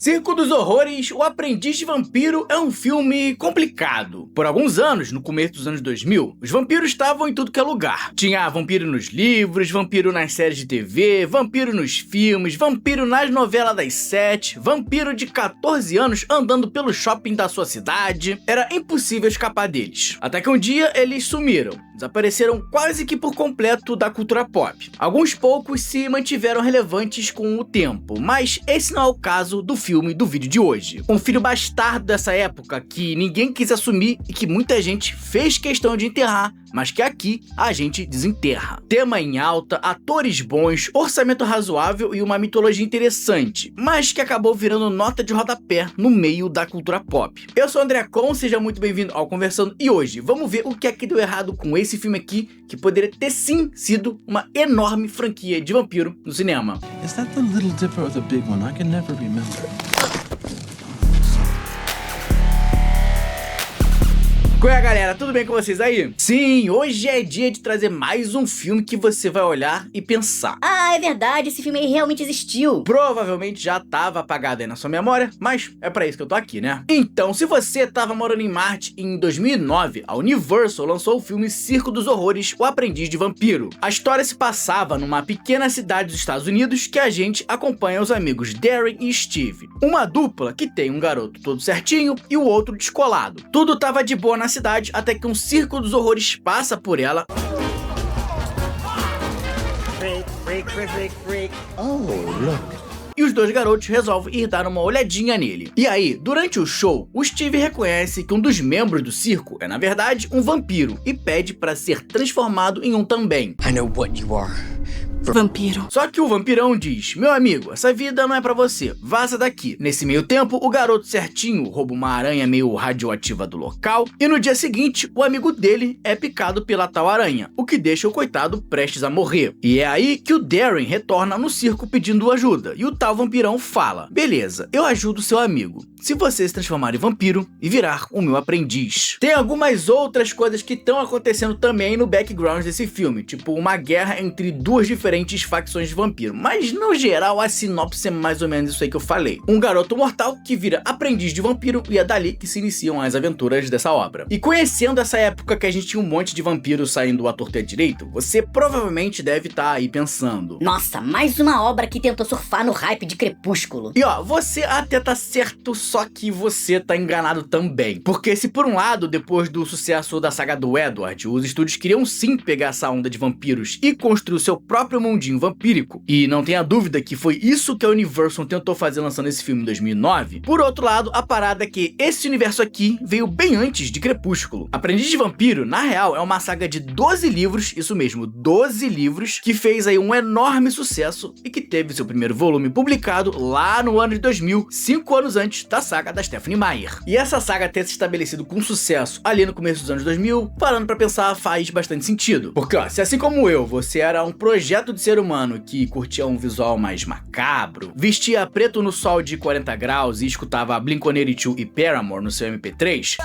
Circo dos Horrores, O Aprendiz de Vampiro é um filme complicado. Por alguns anos, no começo dos anos 2000, os vampiros estavam em tudo que é lugar. Tinha vampiro nos livros, vampiro nas séries de TV, vampiro nos filmes, vampiro nas novelas das 7, vampiro de 14 anos andando pelo shopping da sua cidade. Era impossível escapar deles. Até que um dia eles sumiram. Desapareceram quase que por completo da cultura pop. Alguns poucos se mantiveram relevantes com o tempo, mas esse não é o caso do filme do vídeo de hoje. Um filho bastardo dessa época que ninguém quis assumir e que muita gente fez questão de enterrar, mas que aqui a gente desenterra. Tema em alta, atores bons, orçamento razoável e uma mitologia interessante, mas que acabou virando nota de rodapé no meio da cultura pop. Eu sou o André Con, seja muito bem-vindo ao Conversando, e hoje vamos ver o que é que deu errado com esse filme aqui, que poderia ter sim sido uma enorme franquia de vampiro no cinema. Is that the Little Dipper or the big one? I can never remember. Qual é, galera? Tudo bem com vocês aí? Sim, hoje é dia de trazer mais um filme que você vai olhar e pensar: ah, é verdade, esse filme aí realmente existiu. Provavelmente já tava apagado aí na sua memória, mas é pra isso que eu tô aqui, né? Então, se você tava morando em Marte em 2009, a Universal lançou o filme Circo dos Horrores, O Aprendiz de Vampiro. A história se passava numa pequena cidade dos Estados Unidos que a gente acompanha os amigos Darren e Steve, uma dupla que tem um garoto todo certinho e o outro descolado. Tudo tava de boa na cidade até que um circo dos horrores passa por ela. E os dois garotos resolvem ir dar uma olhadinha nele. E aí, durante o show, o Steve reconhece que um dos membros do circo é na verdade um vampiro e pede para ser transformado em um também. I know what you are. Vampiro. Só que o vampirão diz: meu amigo, essa vida não é pra você, vaza daqui. Nesse meio tempo, o garoto certinho rouba uma aranha meio radioativa do local, e no dia seguinte, o amigo dele é picado pela tal aranha, o que deixa o coitado prestes a morrer. E é aí que o Darren retorna no circo pedindo ajuda, e o tal vampirão fala: beleza, eu ajudo seu amigo, se você se transformar em vampiro e virar o meu aprendiz. Tem algumas outras coisas que estão acontecendo também no background desse filme, tipo uma guerra entre duas diferentes facções de vampiro, mas no geral a sinopse é mais ou menos isso aí que eu falei. Um garoto mortal que vira aprendiz de vampiro e é dali que se iniciam as aventuras dessa obra. E conhecendo essa época que a gente tinha um monte de vampiros saindo à torta e à direito, você provavelmente deve estar aí pensando: nossa, mais uma obra que tentou surfar no hype de Crepúsculo. E ó, você até tá certo, só que você tá enganado também. Porque se por um lado, depois do sucesso da saga do Edward, os estúdios queriam sim pegar essa onda de vampiros e construir o seu próprio mundinho vampírico, e não tenha dúvida que foi isso que a Universal tentou fazer lançando esse filme em 2009, por outro lado, a parada é que esse universo aqui veio bem antes de Crepúsculo. Aprendiz de Vampiro, na real, é uma saga de 12 livros, isso mesmo, 12 livros, que fez aí um enorme sucesso e que teve seu primeiro volume publicado lá no ano de 2000, 5 anos antes da saga da Stephenie Meyer. E essa saga ter se estabelecido com sucesso ali no começo dos anos 2000, parando pra pensar, faz bastante sentido. Porque ó, se assim como eu, você era um projeto de ser humano que curtia um visual mais macabro, vestia preto no sol de 40 graus e escutava Blink-182 e Paramore no seu MP3,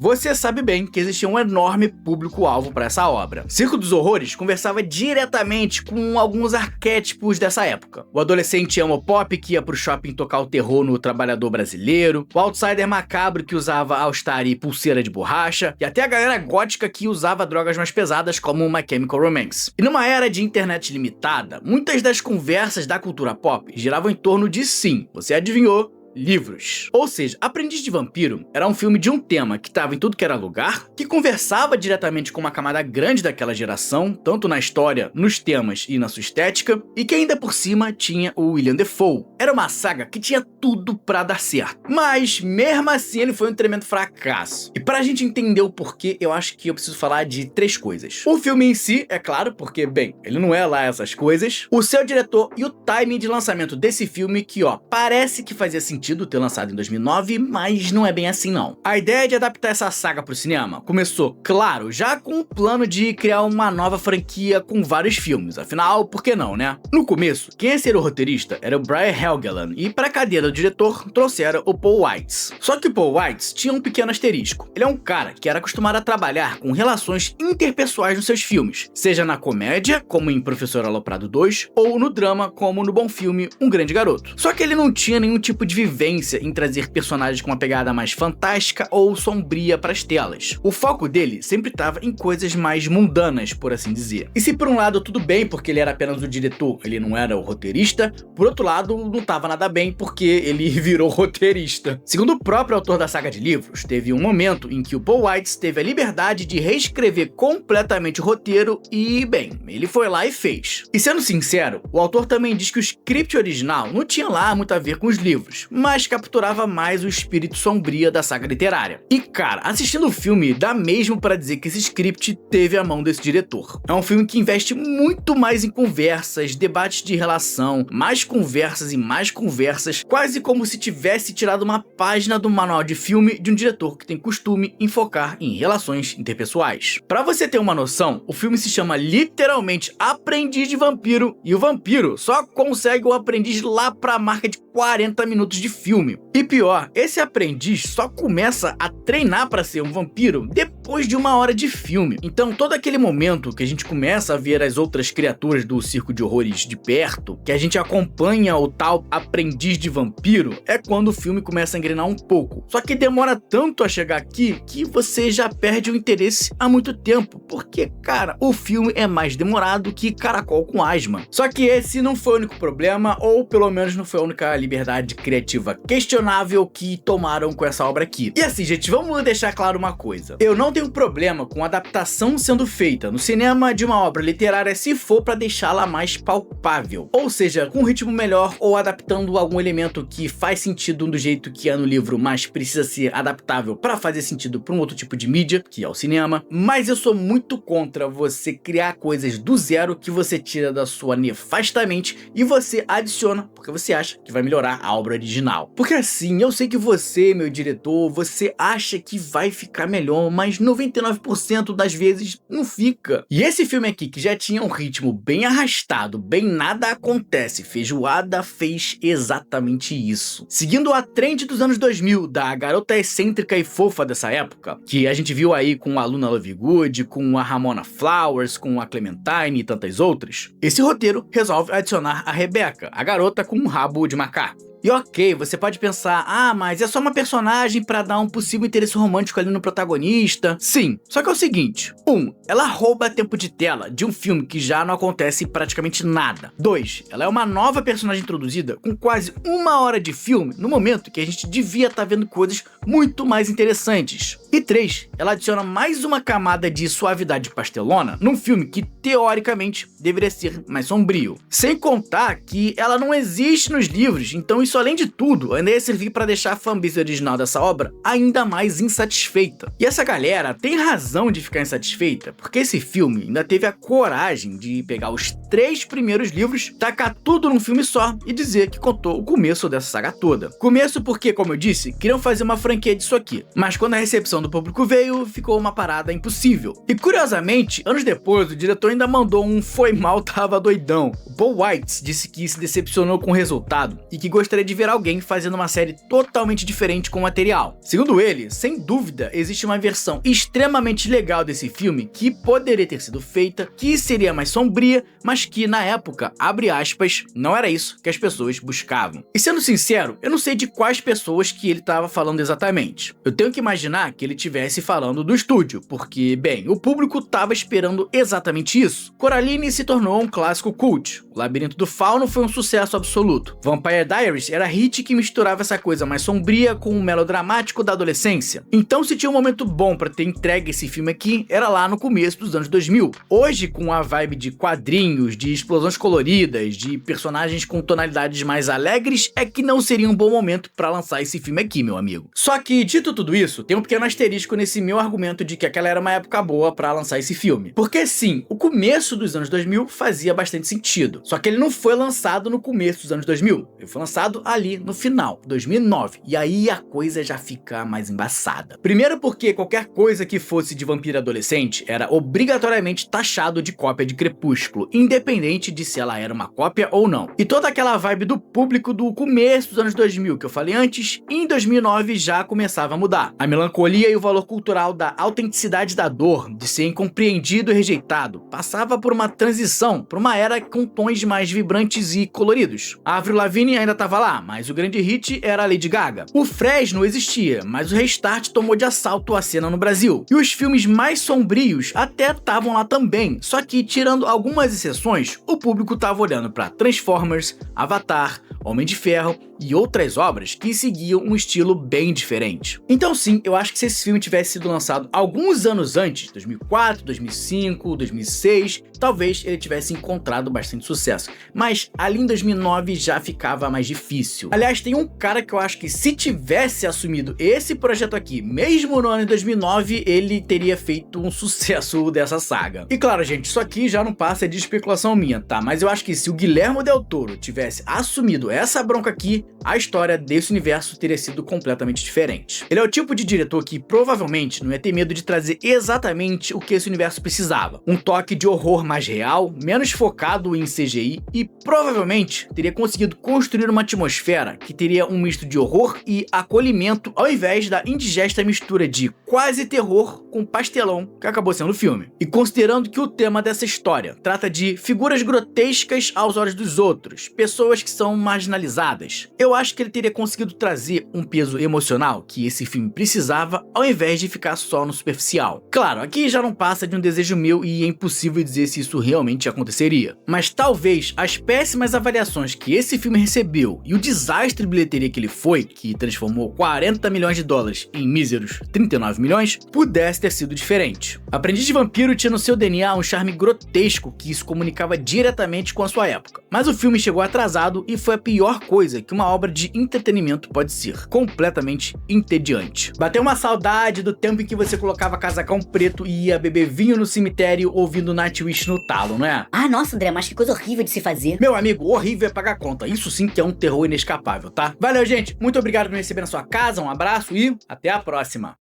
você sabe bem que existia um enorme público-alvo para essa obra. Circo dos Horrores conversava diretamente com alguns arquétipos dessa época. O adolescente emo pop que ia pro shopping tocar o terror no trabalhador brasileiro, o outsider macabro que usava All-Star e pulseira de borracha, e até a galera gótica que usava drogas mais pesadas como My Chemical Romance. E numa era de internet limitada, muitas das conversas da cultura pop giravam em torno de, sim, você adivinhou, livros. Ou seja, Aprendiz de Vampiro era um filme de um tema que estava em tudo que era lugar, que conversava diretamente com uma camada grande daquela geração, tanto na história, nos temas e na sua estética, e que ainda por cima tinha o William Dafoe. Era uma saga que tinha tudo pra dar certo, mas mesmo assim ele foi um tremendo fracasso. E pra gente entender o porquê, eu acho que eu preciso falar de 3 coisas. O filme em si, é claro, porque, bem, ele não é lá essas coisas, o seu diretor e o timing de lançamento desse filme que, ó, parece que fazia sentido sentido ter lançado em 2009, mas não é bem assim não. A ideia de adaptar essa saga pro cinema começou, claro, já com o plano de criar uma nova franquia com vários filmes, afinal, por que não, né? No começo, quem ia ser o roteirista era o Brian Helgeland, e para a cadeira do diretor trouxeram o Paul Weitz. Só que o Paul Weitz tinha um pequeno asterisco. Ele é um cara que era acostumado a trabalhar com relações interpessoais nos seus filmes, seja na comédia, como em Professor Aloprado 2, ou no drama, como no bom filme Um Grande Garoto. Só que ele não tinha nenhum tipo de vivência em trazer personagens com uma pegada mais fantástica ou sombria para as telas. O foco dele sempre estava em coisas mais mundanas, por assim dizer. E se por um lado tudo bem porque ele era apenas o diretor, ele não era o roteirista, por outro lado não estava nada bem porque ele virou roteirista. Segundo o próprio autor da saga de livros, teve um momento em que o Paul Weitz teve a liberdade de reescrever completamente o roteiro e, bem, ele foi lá e fez. E sendo sincero, o autor também diz que o script original não tinha lá muito a ver com os livros, mas capturava mais o espírito sombrio da saga literária. E cara, assistindo o filme, dá mesmo para dizer que esse script teve a mão desse diretor. É um filme que investe muito mais em conversas, debates de relação, mais conversas e mais conversas, quase como se tivesse tirado uma página do manual de filme de um diretor que tem costume em focar em relações interpessoais. Pra você ter uma noção, o filme se chama literalmente Aprendiz de Vampiro, e o vampiro só consegue o aprendiz lá pra marca de 40 minutos de filme. E pior, esse aprendiz só começa a treinar pra ser um vampiro depois de 1 hora de filme. Então todo aquele momento que a gente começa a ver as outras criaturas do circo de horrores de perto, que a gente acompanha o tal aprendiz de vampiro, é quando o filme começa a engrenar um pouco. Só que demora tanto a chegar aqui que você já perde o interesse há muito tempo, porque, cara, o filme é mais demorado que caracol com asma. Só que esse não foi o único problema, ou pelo menos não foi a única liberdade criativa questionável que tomaram com essa obra aqui. E assim, gente, vamos deixar claro uma coisa. Eu não tenho problema com a adaptação sendo feita no cinema de uma obra literária se for para deixá-la mais palpável. Ou seja, com um ritmo melhor ou adaptando algum elemento que faz sentido do jeito que é no livro, mas precisa ser adaptável para fazer sentido para um outro tipo de mídia, que é o cinema. Mas eu sou muito contra você criar coisas do zero que você tira da sua nefasta mente e você adiciona porque você acha que vai melhorar a obra original. Porque assim, eu sei que você, meu diretor, você acha que vai ficar melhor, mas 99% das vezes não fica. E esse filme aqui, que já tinha um ritmo bem arrastado, bem nada acontece, feijoada, fez exatamente isso. Seguindo a trend dos anos 2000, da garota excêntrica e fofa dessa época, que a gente viu aí com a Luna Lovegood, com a Ramona Flowers, com a Clementine e tantas outras, esse roteiro resolve adicionar a Rebecca, a garota com um rabo de macaco. E ok, você pode pensar, ah, mas é só uma personagem pra dar um possível interesse romântico ali no protagonista. Sim, só que é o seguinte, 1. Ela rouba tempo de tela de um filme que já não acontece praticamente nada. 2. Ela é uma nova personagem introduzida com quase 1 hora de filme no momento que a gente devia estar vendo coisas muito mais interessantes. E 3. Ela adiciona mais uma camada de suavidade pastelona num filme que teoricamente deveria ser mais sombrio. Sem contar que ela não existe nos livros, então isso além de tudo ainda ia servir para deixar a fanbase original dessa obra ainda mais insatisfeita. E essa galera tem razão de ficar insatisfeita, porque esse filme ainda teve a coragem de pegar os 3 primeiros livros, tacar tudo num filme só e dizer que contou o começo dessa saga toda. Começo porque, como eu disse, queriam fazer uma franquia disso aqui, mas quando a recepção do público veio, ficou uma parada impossível. E curiosamente, anos depois, o diretor ainda mandou um foi mal, tava doidão. O Paul Weitz disse que se decepcionou com o resultado e que gostaria de ver alguém fazendo uma série totalmente diferente com o material. Segundo ele, sem dúvida, existe uma versão extremamente legal desse filme que poderia ter sido feita, que seria mais sombria, mas que na época, abre aspas, não era isso que as pessoas buscavam. E sendo sincero, eu não sei de quais pessoas que ele estava falando exatamente. Eu tenho que imaginar que ele estivesse falando do estúdio, porque, bem, o público estava esperando exatamente isso. Coraline se tornou um clássico cult. O Labirinto do Fauno foi um sucesso absoluto. Vampire Diaries era hit que misturava essa coisa mais sombria com o melodramático da adolescência. Então, se tinha um momento bom pra ter entregue esse filme aqui, era lá no começo dos anos 2000. Hoje, com a vibe de quadrinhos, de explosões coloridas, de personagens com tonalidades mais alegres, é que não seria um bom momento pra lançar esse filme aqui, meu amigo. Só que, dito tudo isso, tem um pequeno asterisco nesse meu argumento de que aquela era uma época boa pra lançar esse filme. Porque sim, o começo dos anos 2000 fazia bastante sentido. Só que ele não foi lançado no começo dos anos 2000. Ele foi lançado lançado ali no final, 2009, e aí a coisa já fica mais embaçada. Primeiro porque qualquer coisa que fosse de vampiro adolescente era obrigatoriamente taxado de cópia de Crepúsculo, independente de se ela era uma cópia ou não. E toda aquela vibe do público do começo dos anos 2000 que eu falei antes, em 2009 já começava a mudar. A melancolia e o valor cultural da autenticidade da dor, de ser incompreendido e rejeitado, passava por uma transição para uma era com tons mais vibrantes e coloridos. A Avril Lavigne ainda estava lá, mas o grande hit era a Lady Gaga. O Fresno existia, mas o Restart tomou de assalto a cena no Brasil. E os filmes mais sombrios até estavam lá também, só que, tirando algumas exceções, o público estava olhando para Transformers, Avatar, Homem de Ferro e outras obras que seguiam um estilo bem diferente. Então sim, eu acho que se esse filme tivesse sido lançado alguns anos antes, 2004, 2005, 2006, talvez ele tivesse encontrado bastante sucesso, mas ali em 2009 já ficava mais difícil. Aliás, tem um cara que eu acho que se tivesse assumido esse projeto aqui, mesmo no ano de 2009, ele teria feito um sucesso dessa saga. E claro, gente, isso aqui já não passa de especulação minha, tá? Mas eu acho que se o Guillermo del Toro tivesse assumido essa bronca aqui, a história desse universo teria sido completamente diferente. Ele é o tipo de diretor que provavelmente não ia ter medo de trazer exatamente o que esse universo precisava. Um toque de horror mais real, menos focado em CGI e provavelmente teria conseguido construir uma atmosfera que teria um misto de horror e acolhimento ao invés da indigesta mistura de quase terror com pastelão que acabou sendo o filme. E considerando que o tema dessa história trata de figuras grotescas aos olhos dos outros, pessoas que são marginalizadas, eu acho que ele teria conseguido trazer um peso emocional que esse filme precisava, ao invés de ficar só no superficial. Claro, aqui já não passa de um desejo meu e é impossível dizer se isso realmente aconteceria. Mas talvez as péssimas avaliações que esse filme recebeu e o desastre de bilheteria que ele foi, que transformou 40 milhões de dólares em míseros 39 milhões, pudesse ter sido diferente. Aprendiz de Vampiro tinha no seu DNA um charme grotesco que se comunicava diretamente com a sua época. Mas o filme chegou atrasado e foi a pior coisa que uma obra de entretenimento pode ser, completamente entediante. Bateu uma saudade do tempo em que você colocava casacão preto e ia beber vinho no cemitério ouvindo Nightwish no talo, não é? Ah, nossa, André, mas que coisa horrível de se fazer. Meu amigo, horrível é pagar conta. Isso sim que é um terror inescapável, tá? Valeu, gente. Muito obrigado por me receber na sua casa, um abraço e até a próxima.